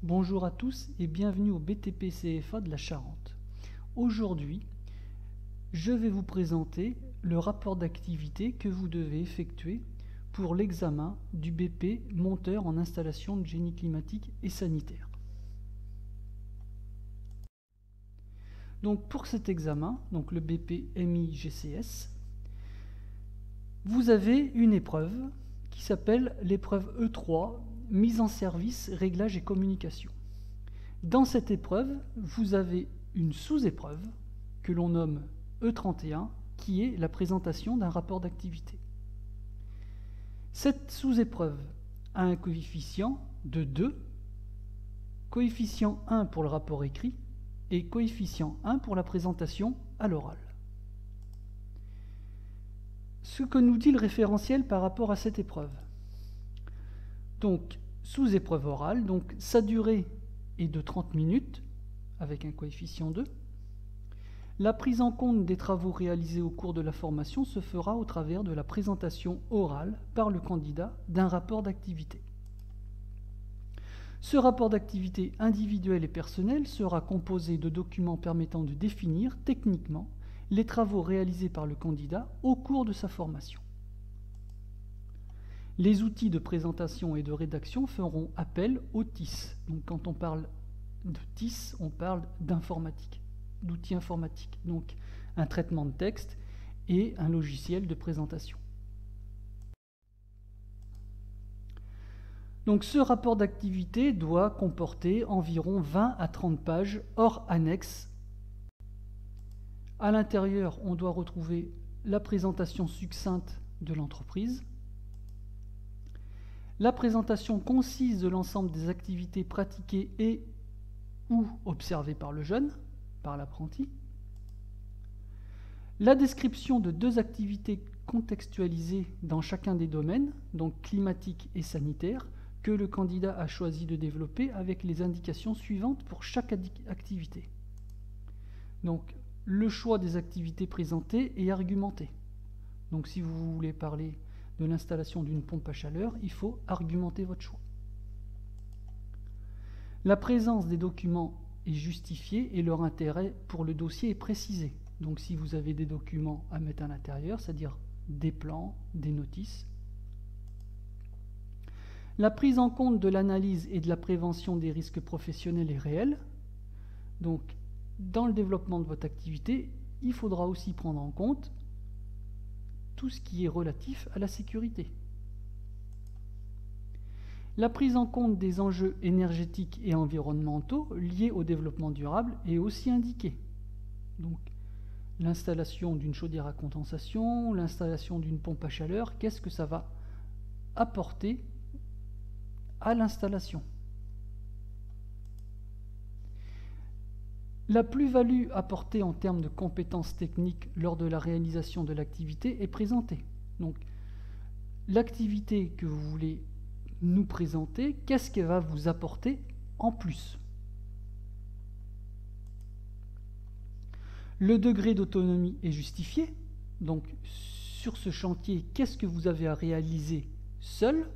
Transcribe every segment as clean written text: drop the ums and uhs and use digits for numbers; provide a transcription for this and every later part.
Bonjour à tous et bienvenue au BTP CFA de la Charente. Aujourd'hui, je vais vous présenter le rapport d'activité que vous devez effectuer pour l'examen du BP monteur en installation de génie climatique et sanitaire. Donc pour cet examen, donc le BP MI-GCS, vous avez une épreuve qui s'appelle l'épreuve E3, mise en service, réglage et communication. Dans cette épreuve, vous avez une sous-épreuve que l'on nomme E31, qui est la présentation d'un rapport d'activité. Cette sous-épreuve a un coefficient de 2, coefficient 1 pour le rapport écrit et coefficient 1 pour la présentation à l'oral. Ce que nous dit le référentiel par rapport à cette épreuve. Donc, sous-épreuve orale, donc sa durée est de 30 minutes, avec un coefficient 2. La prise en compte des travaux réalisés au cours de la formation se fera au travers de la présentation orale par le candidat d'un rapport d'activité. Ce rapport d'activité individuel et personnel sera composé de documents permettant de définir techniquement les travaux réalisés par le candidat au cours de sa formation. Les outils de présentation et de rédaction feront appel au TIS. Donc quand on parle de TIS, on parle d'informatique, d'outils informatiques. Donc un traitement de texte et un logiciel de présentation. Donc ce rapport d'activité doit comporter environ 20 à 30 pages hors annexe. À l'intérieur, on doit retrouver la présentation succincte de l'entreprise, la présentation concise de l'ensemble des activités pratiquées et ou observées par le jeune, par l'apprenti, la description de 2 activités contextualisées dans chacun des domaines, donc climatique et sanitaire, que le candidat a choisi de développer avec les indications suivantes pour chaque activité. Donc, le choix des activités présentées et argumentées. Donc, si vous voulez parler de l'installation d'une pompe à chaleur, il faut argumenter votre choix. La présence des documents est justifiée et leur intérêt pour le dossier est précisé. Donc, si vous avez des documents à mettre à l'intérieur, c'est-à-dire des plans, des notices. La prise en compte de l'analyse et de la prévention des risques professionnels est réelle. Donc, dans le développement de votre activité, il faudra aussi prendre en compte tout ce qui est relatif à la sécurité. La prise en compte des enjeux énergétiques et environnementaux liés au développement durable est aussi indiquée. Donc, l'installation d'une chaudière à condensation, l'installation d'une pompe à chaleur, qu'est-ce que ça va apporter à l'installation? La plus-value apportée en termes de compétences techniques lors de la réalisation de l'activité est présentée. Donc, l'activité que vous voulez nous présenter, qu'est-ce qu'elle va vous apporter en plus? Le degré d'autonomie est justifié. Donc, sur ce chantier, qu'est-ce que vous avez à réaliser seul?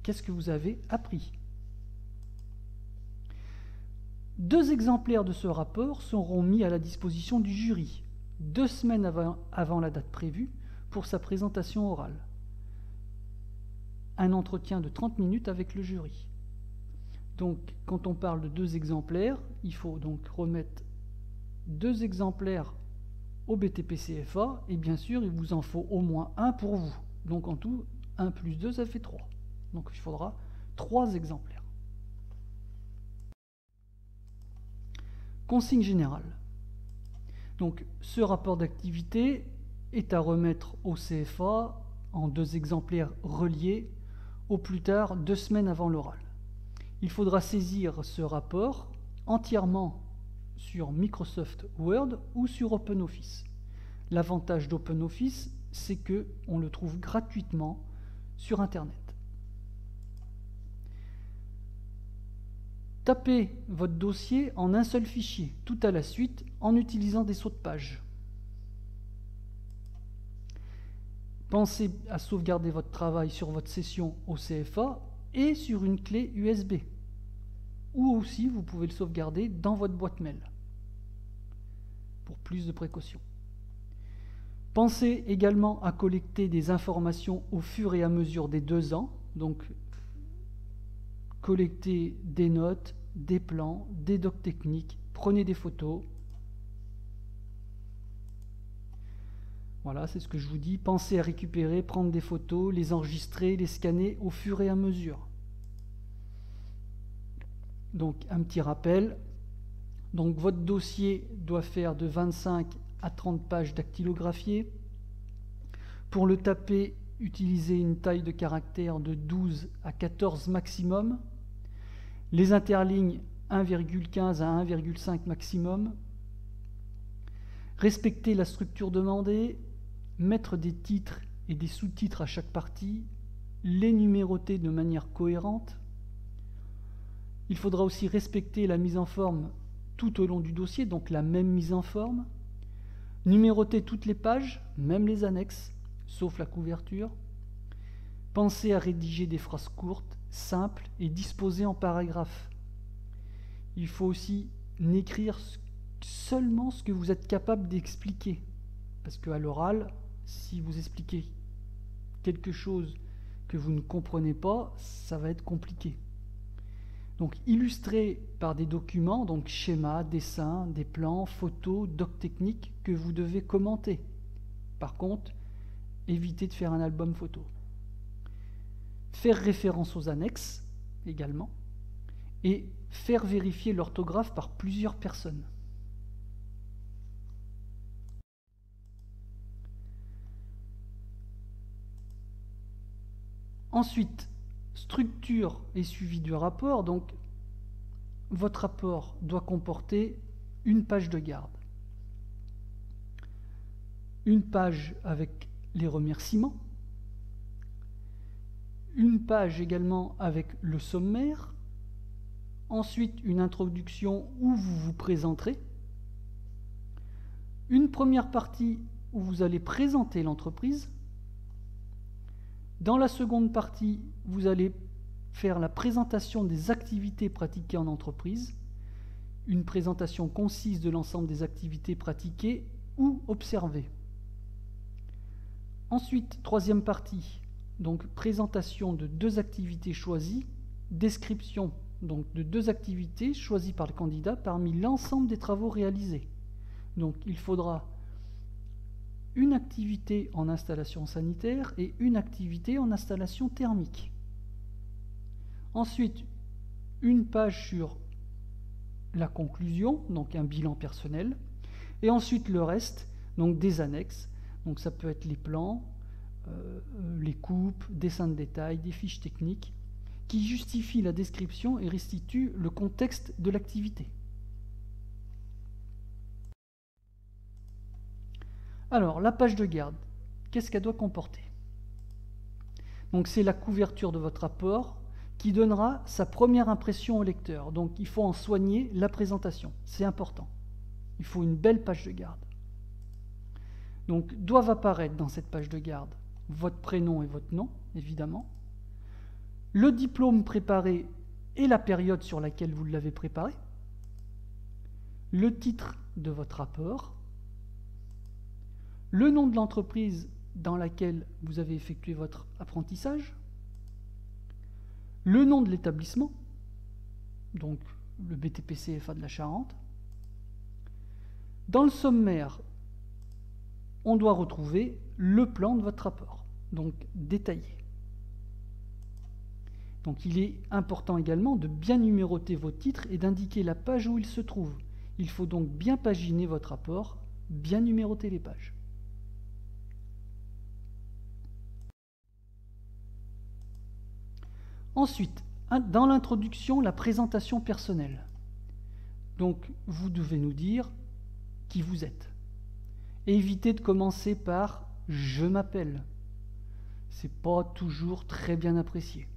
Qu'est-ce que vous avez appris? 2 exemplaires de ce rapport seront mis à la disposition du jury 2 semaines avant la date prévue pour sa présentation orale. Un entretien de 30 minutes avec le jury. Donc, quand on parle de 2 exemplaires, il faut donc remettre 2 exemplaires au BTP CFA et bien sûr, il vous en faut au moins un pour vous. Donc, en tout, 1 plus 2, ça fait 3. Donc, il faudra 3 exemplaires. Consigne générale. Donc, ce rapport d'activité est à remettre au CFA en 2 exemplaires reliés au plus tard 2 semaines avant l'oral. Il faudra saisir ce rapport entièrement sur Microsoft Word ou sur OpenOffice. L'avantage d'OpenOffice, c'est qu'on le trouve gratuitement sur Internet. Tapez votre dossier en un seul fichier, tout à la suite, en utilisant des sauts de page. Pensez à sauvegarder votre travail sur votre session au CFA et sur une clé USB. ou aussi vous pouvez le sauvegarder dans votre boîte mail pour plus de précautions. Pensez également à collecter des informations au fur et à mesure des 2 ans, donc collectez des notes, des plans, des docs techniques, prenez des photos. Voilà, c'est ce que je vous dis. Pensez à récupérer, prendre des photos, les enregistrer, les scanner au fur et à mesure. Donc, un petit rappel. Donc, votre dossier doit faire de 25 à 30 pages dactylographiées. Pour le taper, utilisez une taille de caractère de 12 à 14 maximum. Les interlignes 1,15 à 1,5 maximum. Respectez la structure demandée. Mettre des titres et des sous-titres à chaque partie, les numéroter de manière cohérente. Il faudra aussi respecter la mise en forme tout au long du dossier, donc la même mise en forme. Numéroter toutes les pages, même les annexes, sauf la couverture. Pensez à rédiger des phrases courtes, simples et disposées en paragraphes. Il faut aussi n'écrire seulement ce que vous êtes capable d'expliquer, parce qu'à l'oral, si vous expliquez quelque chose que vous ne comprenez pas, ça va être compliqué. Donc, illustrez par des documents, donc schémas, dessins, des plans, photos, docs techniques que vous devez commenter. Par contre, évitez de faire un album photo. Faire référence aux annexes également et faire vérifier l'orthographe par plusieurs personnes. Ensuite, structure et suivi du rapport. Donc, votre rapport doit comporter une page de garde, une page avec les remerciements, une page également avec le sommaire, ensuite une introduction où vous vous présenterez, une première partie où vous allez présenter l'entreprise. Dans la seconde partie, vous allez faire la présentation des activités pratiquées en entreprise, une présentation concise de l'ensemble des activités pratiquées ou observées. Ensuite, troisième partie, donc présentation de 2 activités choisies, description donc de 2 activités choisies par le candidat parmi l'ensemble des travaux réalisés. Donc il faudra une activité en installation sanitaire et une activité en installation thermique. Ensuite, une page sur la conclusion, donc un bilan personnel, et ensuite le reste, donc des annexes. Donc ça peut être les plans, les coupes, dessins de détail, des fiches techniques, qui justifient la description et restituent le contexte de l'activité. Alors, la page de garde, qu'est-ce qu'elle doit comporter? Donc c'est la couverture de votre rapport qui donnera sa première impression au lecteur. Donc il faut en soigner la présentation, c'est important. Il faut une belle page de garde. Donc doivent apparaître dans cette page de garde votre prénom et votre nom, évidemment, le diplôme préparé et la période sur laquelle vous l'avez préparé, le titre de votre rapport, le nom de l'entreprise dans laquelle vous avez effectué votre apprentissage, le nom de l'établissement, donc le BTP-CFA de la Charente. Dans le sommaire, on doit retrouver le plan de votre rapport, donc détaillé. Donc il est important également de bien numéroter vos titres et d'indiquer la page où ils se trouvent. Il faut donc bien paginer votre rapport, bien numéroter les pages. Ensuite, dans l'introduction, la présentation personnelle. Donc, vous devez nous dire qui vous êtes. Évitez de commencer par « je m'appelle ». C'est pas toujours très bien apprécié.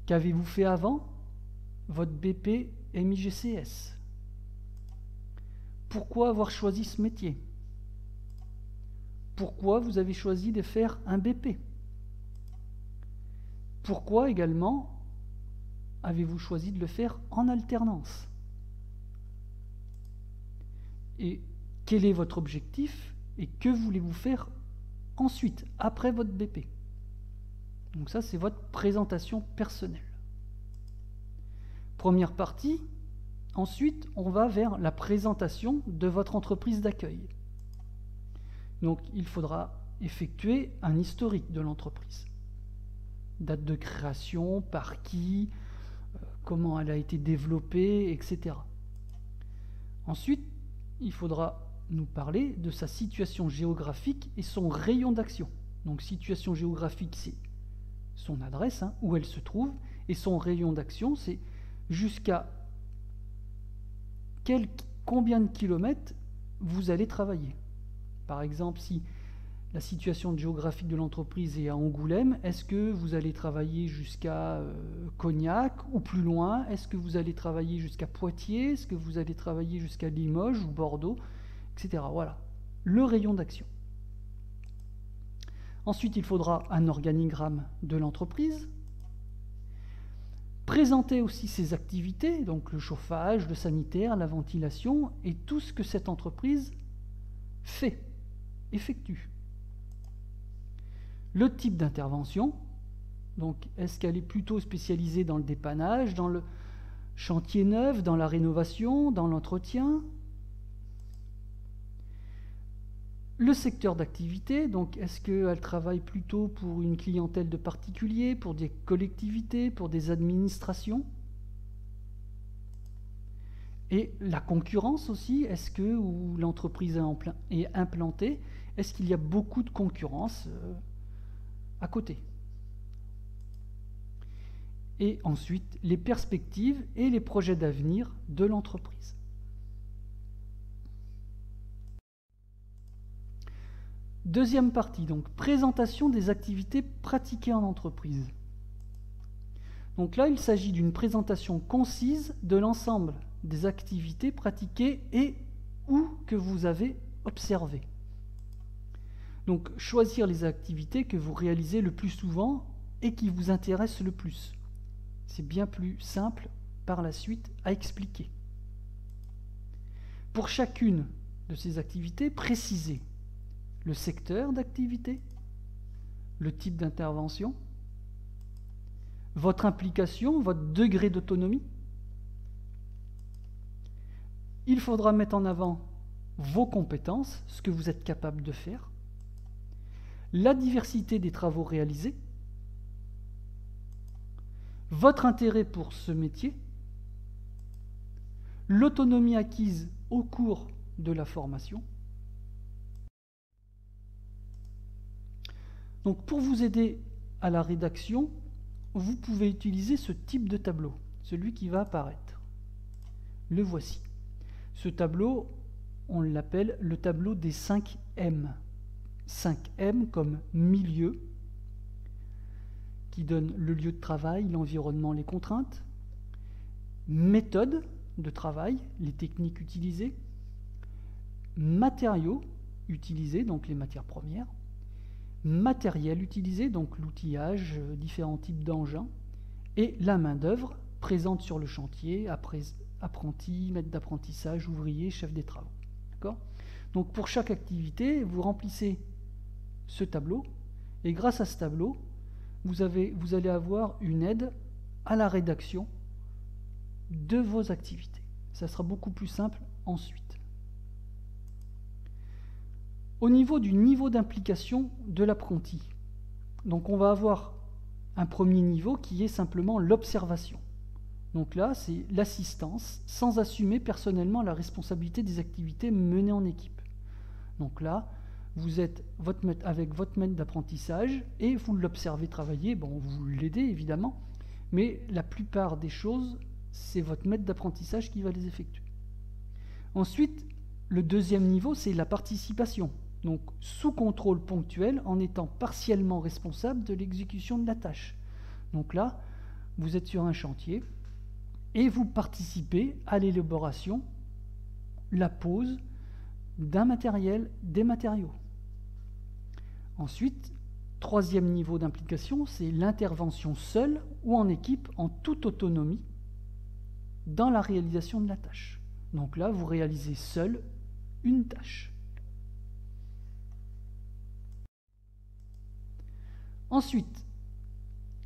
Qu'avez-vous fait avant? Votre BP MIGCS. Pourquoi avoir choisi ce métier? Pourquoi vous avez choisi de faire un BP? Pourquoi également avez-vous choisi de le faire en alternance? Et quel est votre objectif et que voulez-vous faire ensuite, après votre BP? Donc ça, c'est votre présentation personnelle. Première partie. Ensuite, on va vers la présentation de votre entreprise d'accueil. Donc, il faudra effectuer un historique de l'entreprise. Date de création, par qui, comment elle a été développée, etc. Ensuite, il faudra nous parler de sa situation géographique et son rayon d'action. Donc, situation géographique, c'est son adresse, où elle se trouve, et son rayon d'action, c'est jusqu'à combien de kilomètres vous allez travailler. Par exemple, si la situation géographique de l'entreprise est à Angoulême, est-ce que vous allez travailler jusqu'à Cognac ou plus loin? Est-ce que vous allez travailler jusqu'à Poitiers? Est-ce que vous allez travailler jusqu'à Limoges ou Bordeaux, etc. Voilà, le rayon d'action. Ensuite, il faudra un organigramme de l'entreprise. Présenter aussi ses activités, donc le chauffage, le sanitaire, la ventilation et tout ce que cette entreprise fait, effectue. Le type d'intervention, donc est-ce qu'elle est plutôt spécialisée dans le dépannage, dans le chantier neuf, dans la rénovation, dans l'entretien? Le secteur d'activité, donc est-ce qu'elle travaille plutôt pour une clientèle de particuliers, pour des collectivités, pour des administrations? Et la concurrence aussi, est-ce que où l'entreprise est implantée, est-ce qu'il y a beaucoup de concurrence à côté? Et ensuite, les perspectives et les projets d'avenir de l'entreprise. Deuxième partie, donc présentation des activités pratiquées en entreprise. Donc là, il s'agit d'une présentation concise de l'ensemble des activités pratiquées et ou que vous avez observées. Donc choisir les activités que vous réalisez le plus souvent et qui vous intéressent le plus. C'est bien plus simple par la suite à expliquer. Pour chacune de ces activités, précisez le secteur d'activité, le type d'intervention, votre implication, votre degré d'autonomie. Il faudra mettre en avant vos compétences, ce que vous êtes capable de faire, la diversité des travaux réalisés, votre intérêt pour ce métier, l'autonomie acquise au cours de la formation. Donc pour vous aider à la rédaction, vous pouvez utiliser ce type de tableau, celui qui va apparaître. Le voici. Ce tableau, on l'appelle le tableau des 5 M. 5 M comme milieu, qui donne le lieu de travail, l'environnement, les contraintes. Méthode de travail, les techniques utilisées. Matériaux utilisés, donc les matières premières. Matériel utilisé, donc l'outillage, différents types d'engins, et la main-d'œuvre présente sur le chantier, apprenti, maître d'apprentissage, ouvrier, chef des travaux. D'accord ? Donc pour chaque activité, vous remplissez ce tableau, et grâce à ce tableau, vous allez avoir une aide à la rédaction de vos activités. Ça sera beaucoup plus simple ensuite. Au niveau du niveau d'implication de l'apprenti, donc on va avoir un premier niveau qui est simplement l'observation. Donc là, c'est l'assistance sans assumer personnellement la responsabilité des activités menées en équipe. Donc là, vous êtes avec votre maître d'apprentissage et vous l'observez travailler. Bon, vous l'aidez évidemment, mais la plupart des choses, c'est votre maître d'apprentissage qui va les effectuer. Ensuite, le deuxième niveau, c'est la participation. Donc sous contrôle ponctuel en étant partiellement responsable de l'exécution de la tâche. Donc là, vous êtes sur un chantier et vous participez à l'élaboration, la pose d'un matériel, des matériaux. Ensuite, Troisième niveau d'implication, c'est l'intervention seule ou en équipe en toute autonomie dans la réalisation de la tâche. Donc là, vous réalisez seul une tâche. Ensuite,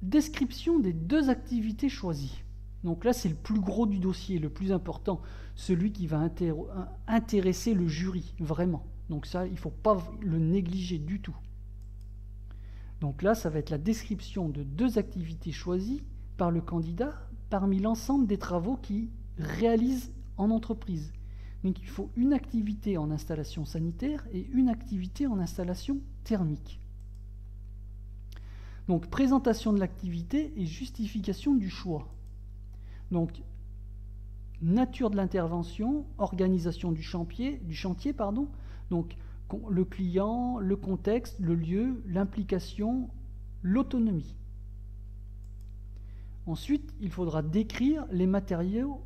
description des 2 activités choisies. Donc là, c'est le plus gros du dossier, le plus important, celui qui va intéresser le jury, vraiment. Donc ça, il ne faut pas le négliger du tout. Donc là, ça va être la description de 2 activités choisies par le candidat parmi l'ensemble des travaux qu'il réalise en entreprise. Donc il faut une activité en installation sanitaire et une activité en installation thermique. Donc présentation de l'activité et justification du choix. Donc nature de l'intervention, organisation du chantier, donc le client, le contexte, le lieu, l'implication, l'autonomie. Ensuite, il faudra décrire les matériaux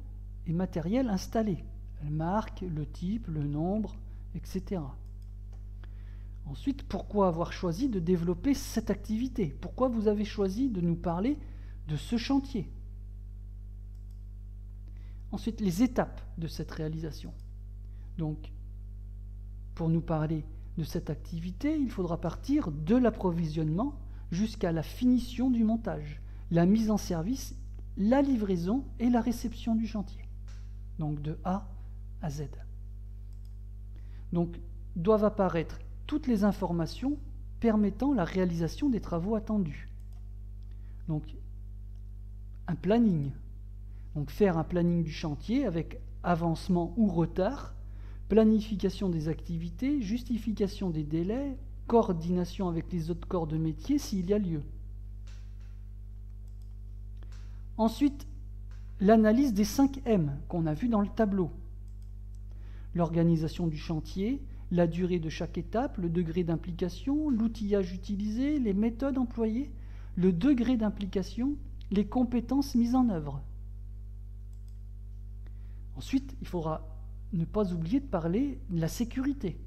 et matériels installés, la marque, le type, le nombre, etc. Ensuite, pourquoi avoir choisi de développer cette activité? Pourquoi vous avez choisi de nous parler de ce chantier? Ensuite, les étapes de cette réalisation. Donc, pour nous parler de cette activité, il faudra partir de l'approvisionnement jusqu'à la finition du montage, la mise en service, la livraison et la réception du chantier. Donc de A à Z. Donc doivent apparaître toutes les informations permettant la réalisation des travaux attendus. Donc un planning. Donc faire un planning du chantier avec avancement ou retard, planification des activités, justification des délais, coordination avec les autres corps de métier s'il y a lieu. Ensuite, l'analyse des 5 M qu'on a vu dans le tableau. L'organisation du chantier, la durée de chaque étape, le degré d'implication, l'outillage utilisé, les méthodes employées, le degré d'implication, les compétences mises en œuvre. Ensuite, il faudra ne pas oublier de parler de la sécurité.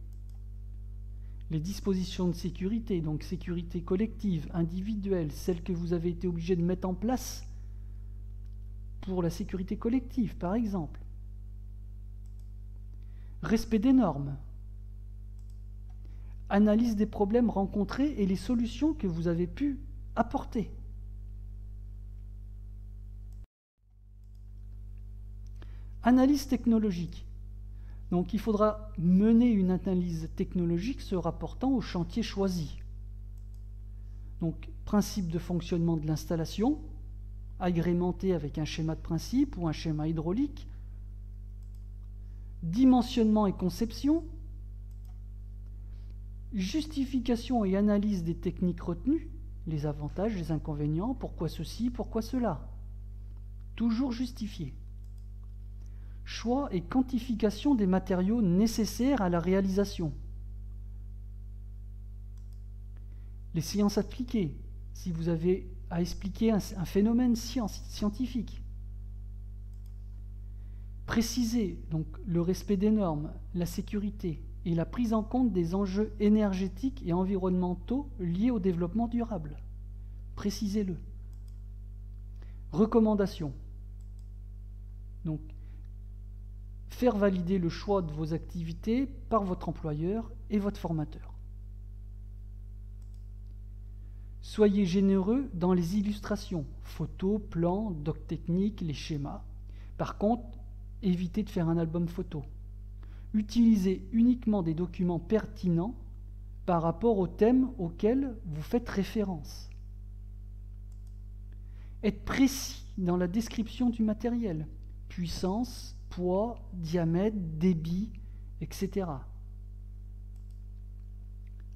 Les dispositions de sécurité, donc sécurité collective, individuelle, celles que vous avez été obligé de mettre en place pour la sécurité collective, par exemple. Respect des normes. Analyse des problèmes rencontrés et les solutions que vous avez pu apporter. Analyse technologique. Donc il faudra mener une analyse technologique se rapportant au chantier choisi. Donc principe de fonctionnement de l'installation, agrémenté avec un schéma de principe ou un schéma hydraulique, dimensionnement et conception, justification et analyse des techniques retenues, les avantages, les inconvénients, pourquoi ceci, pourquoi cela. Toujours justifié. Choix et quantification des matériaux nécessaires à la réalisation. Les sciences appliquées, si vous avez à expliquer un phénomène scientifique. Préciser donc le respect des normes, la sécurité et la prise en compte des enjeux énergétiques et environnementaux liés au développement durable. Précisez-le. Recommandations. Donc, faire valider le choix de vos activités par votre employeur et votre formateur. Soyez généreux dans les illustrations, photos, plans, docs techniques, les schémas. Par contre, évitez de faire un album photo. Utilisez uniquement des documents pertinents par rapport au thème auquel vous faites référence. Être précis dans la description du matériel, puissance, poids, diamètre, débit, etc.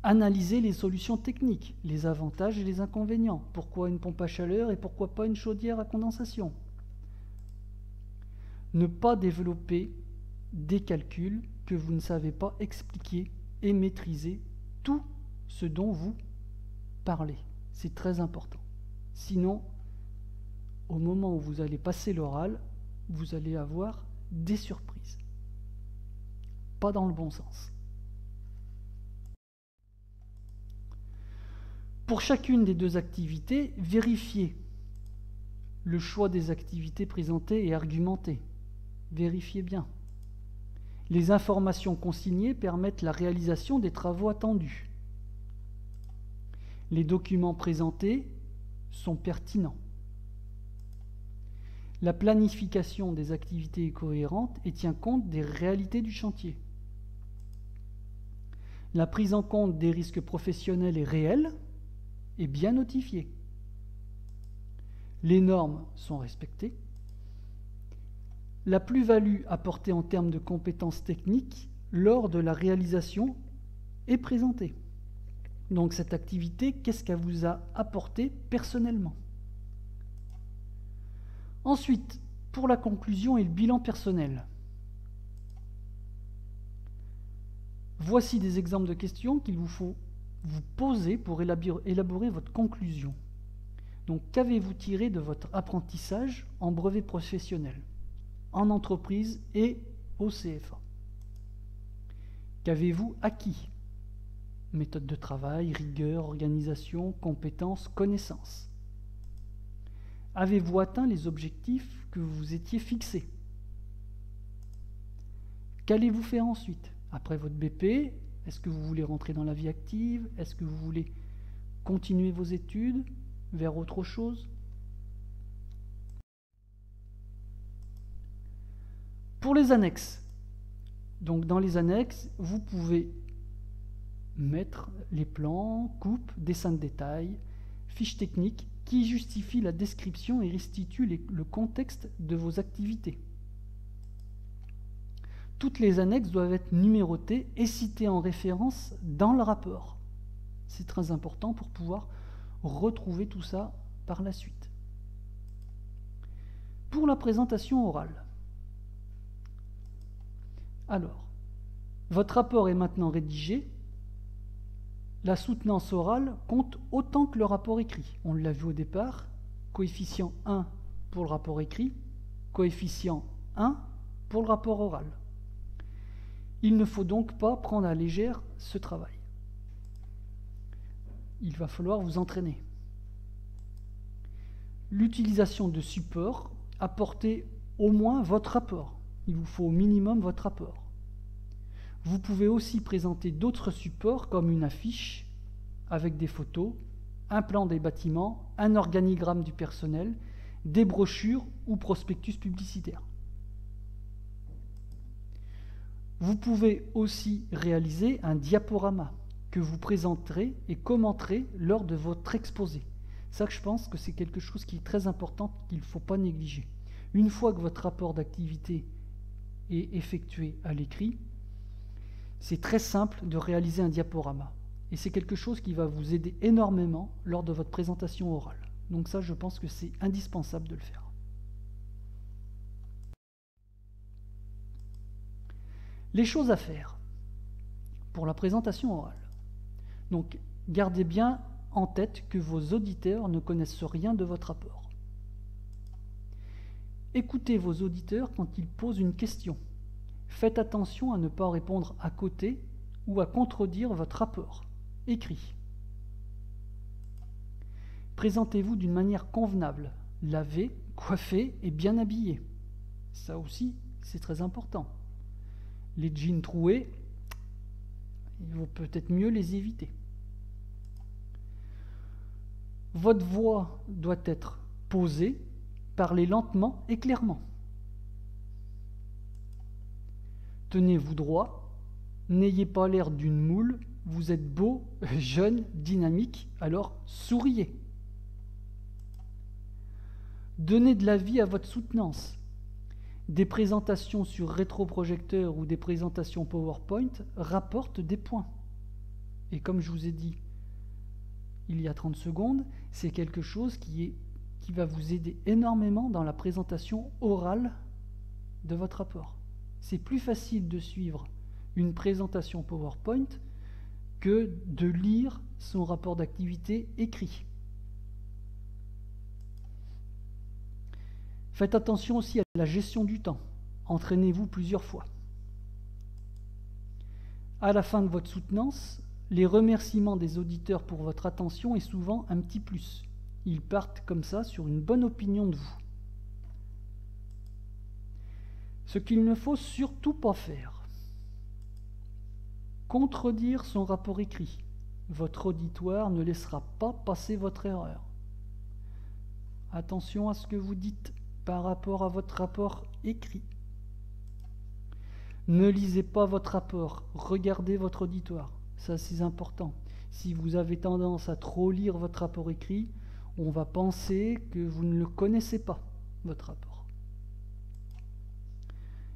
Analysez les solutions techniques, les avantages et les inconvénients. Pourquoi une pompe à chaleur et pourquoi pas une chaudière à condensation? Ne pas développer des calculs que vous ne savez pas expliquer et maîtriser tout ce dont vous parlez. C'est très important. Sinon, au moment où vous allez passer l'oral, vous allez avoir des surprises. Pas dans le bon sens. Pour chacune des deux activités, vérifiez le choix des activités présentées et argumentées. Vérifiez bien. Les informations consignées permettent la réalisation des travaux attendus. Les documents présentés sont pertinents. La planification des activités est cohérente et tient compte des réalités du chantier. La prise en compte des risques professionnels est réelle et bien notifiée. Les normes sont respectées. La plus-value apportée en termes de compétences techniques lors de la réalisation est présentée. Donc cette activité, qu'est-ce qu'elle vous a apporté personnellement? Ensuite, pour la conclusion et le bilan personnel. Voici des exemples de questions qu'il vous faut vous poser pour élaborer votre conclusion. Donc, qu'avez-vous tiré de votre apprentissage en brevet professionnel, en entreprise et au CFA? Qu'avez-vous acquis? Méthode de travail, rigueur, organisation, compétences, connaissances. Avez-vous atteint les objectifs que vous vous étiez fixés? Qu'allez-vous faire ensuite? Après votre BP, est-ce que vous voulez rentrer dans la vie active? Est-ce que vous voulez continuer vos études vers autre chose? Pour les annexes, donc dans les annexes, vous pouvez mettre les plans, coupes, dessins de détail, fiches techniques qui justifient la description et restituent le contexte de vos activités. Toutes les annexes doivent être numérotées et citées en référence dans le rapport. C'est très important pour pouvoir retrouver tout ça par la suite. Pour la présentation orale. Alors, votre rapport est maintenant rédigé. La soutenance orale compte autant que le rapport écrit. On l'a vu au départ, coefficient 1 pour le rapport écrit, coefficient 1 pour le rapport oral. Il ne faut donc pas prendre à légère ce travail. Il va falloir vous entraîner. L'utilisation de supports, apportez au moins votre rapport. Il vous faut au minimum votre rapport. Vous pouvez aussi présenter d'autres supports comme une affiche avec des photos, un plan des bâtiments, un organigramme du personnel, des brochures ou prospectus publicitaires. Vous pouvez aussi réaliser un diaporama que vous présenterez et commenterez lors de votre exposé. Ça, je pense que c'est quelque chose qui est très important, qu'il ne faut pas négliger. Une fois que votre rapport d'activité est effectué à l'écrit, c'est très simple de réaliser un diaporama. Et c'est quelque chose qui va vous aider énormément lors de votre présentation orale. Donc ça, je pense que c'est indispensable de le faire. Les choses à faire pour la présentation orale. Donc, gardez bien en tête que vos auditeurs ne connaissent rien de votre rapport. Écoutez vos auditeurs quand ils posent une question. Faites attention à ne pas répondre à côté ou à contredire votre rapport écrit. Présentez-vous d'une manière convenable, lavé, coiffé et bien habillé. Ça aussi, c'est très important. Les jeans troués, il vaut peut-être mieux les éviter. Votre voix doit être posée, parlez lentement et clairement. Tenez-vous droit, n'ayez pas l'air d'une moule, vous êtes beau, jeune, dynamique, alors souriez. Donnez de la vie à votre soutenance. Des présentations sur rétroprojecteur ou des présentations PowerPoint rapportent des points. Et comme je vous ai dit il y a 30 secondes, c'est quelque chose qui va vous aider énormément dans la présentation orale de votre rapport. C'est plus facile de suivre une présentation PowerPoint que de lire son rapport d'activité écrit. Faites attention aussi à la gestion du temps. Entraînez-vous plusieurs fois. À la fin de votre soutenance, les remerciements des auditeurs pour votre attention est souvent un petit plus. Ils partent comme ça sur une bonne opinion de vous. Ce qu'il ne faut surtout pas faire, contredire son rapport écrit. Votre auditoire ne laissera pas passer votre erreur. Attention à ce que vous dites par rapport à votre rapport écrit. Ne lisez pas votre rapport, regardez votre auditoire. Ça, c'est important. Si vous avez tendance à trop lire votre rapport écrit, on va penser que vous ne le connaissez pas, votre rapport.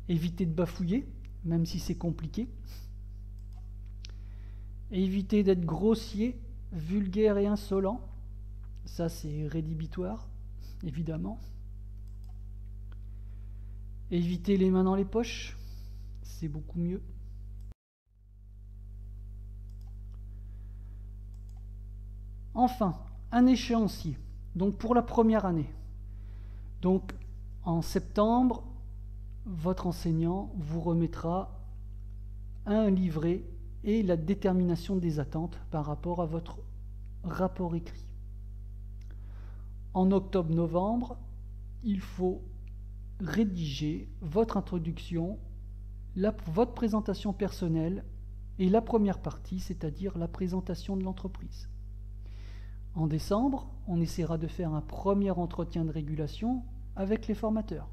Évitez de bafouiller, même si c'est compliqué. Évitez d'être grossier, vulgaire et insolent. Ça, c'est rédhibitoire, évidemment. Évitez les mains dans les poches, c'est beaucoup mieux. Enfin, un échéancier, donc pour la première année. Donc, en septembre, votre enseignant vous remettra un livret et la détermination des attentes par rapport à votre rapport écrit. En octobre-novembre, il faut rédiger votre introduction, votre présentation personnelle et la première partie, c'est-à-dire la présentation de l'entreprise. En décembre, on essaiera de faire un premier entretien de régulation avec les formateurs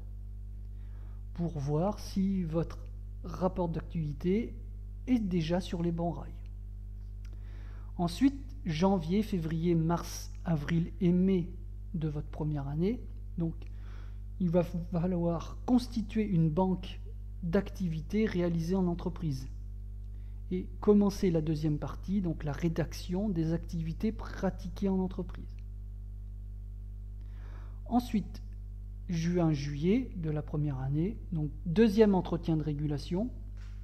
pour voir si votre rapport d'activité est déjà sur les bons rails. Ensuite, janvier, février, mars, avril et mai de votre première année, donc il va falloir constituer une banque d'activités réalisées en entreprise et commencer la deuxième partie, donc la rédaction des activités pratiquées en entreprise. Ensuite, juin-juillet de la première année, donc deuxième entretien de régulation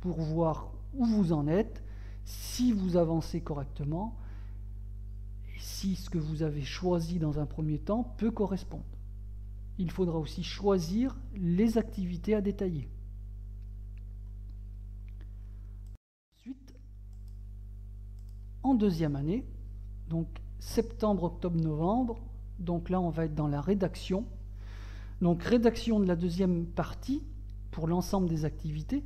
pour voir où vous en êtes, si vous avancez correctement et si ce que vous avez choisi dans un premier temps peut correspondre. Il faudra aussi choisir les activités à détailler. Ensuite, en deuxième année, donc septembre, octobre, novembre, donc là on va être dans la rédaction. Donc rédaction de la deuxième partie pour l'ensemble des activités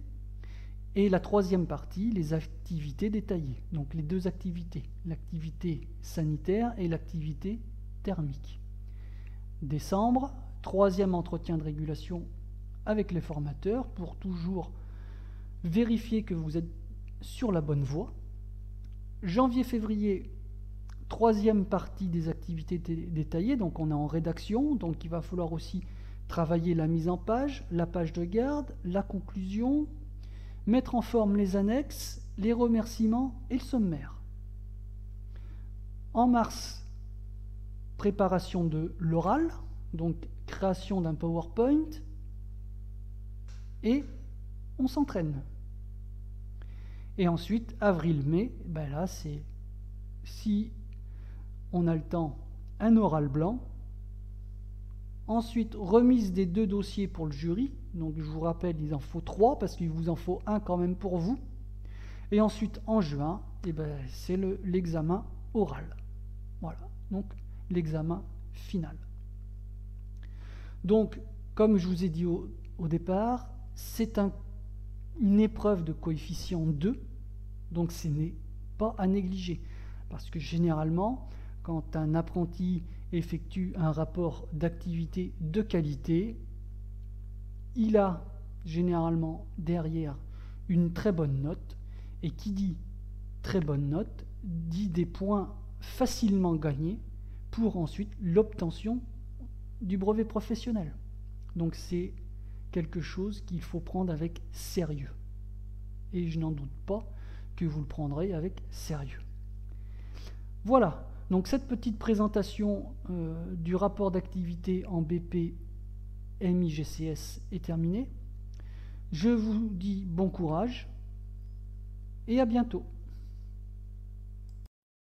et la troisième partie, les activités détaillées. Donc les deux activités, l'activité sanitaire et l'activité thermique. Décembre, troisième entretien de régulation avec les formateurs pour toujours vérifier que vous êtes sur la bonne voie. Janvier-février, troisième partie des activités détaillées, donc on est en rédaction, donc il va falloir aussi travailler la mise en page, la page de garde, la conclusion, mettre en forme les annexes, les remerciements et le sommaire. En mars, préparation de l'oral, donc création d'un PowerPoint, et on s'entraîne. Et ensuite, avril-mai, ben là c'est, si on a le temps, un oral blanc. Ensuite, remise des 2 dossiers pour le jury. Donc je vous rappelle, il en faut 3 parce qu'il vous en faut un quand même pour vous. Et ensuite, en juin, eh ben, c'est l'examen oral. Voilà, donc l'examen final. Donc, comme je vous ai dit au départ, c'est une épreuve de coefficient 2, donc ce n'est pas à négliger. Parce que généralement, quand un apprenti effectue un rapport d'activité de qualité, il a généralement derrière une très bonne note, et qui dit très bonne note, dit des points facilement gagnés pour ensuite l'obtention du brevet professionnel. Donc c'est quelque chose qu'il faut prendre avec sérieux. Et je n'en doute pas que vous le prendrez avec sérieux. Voilà, donc cette petite présentation du rapport d'activité en BP MIGCS est terminée. Je vous dis bon courage et à bientôt.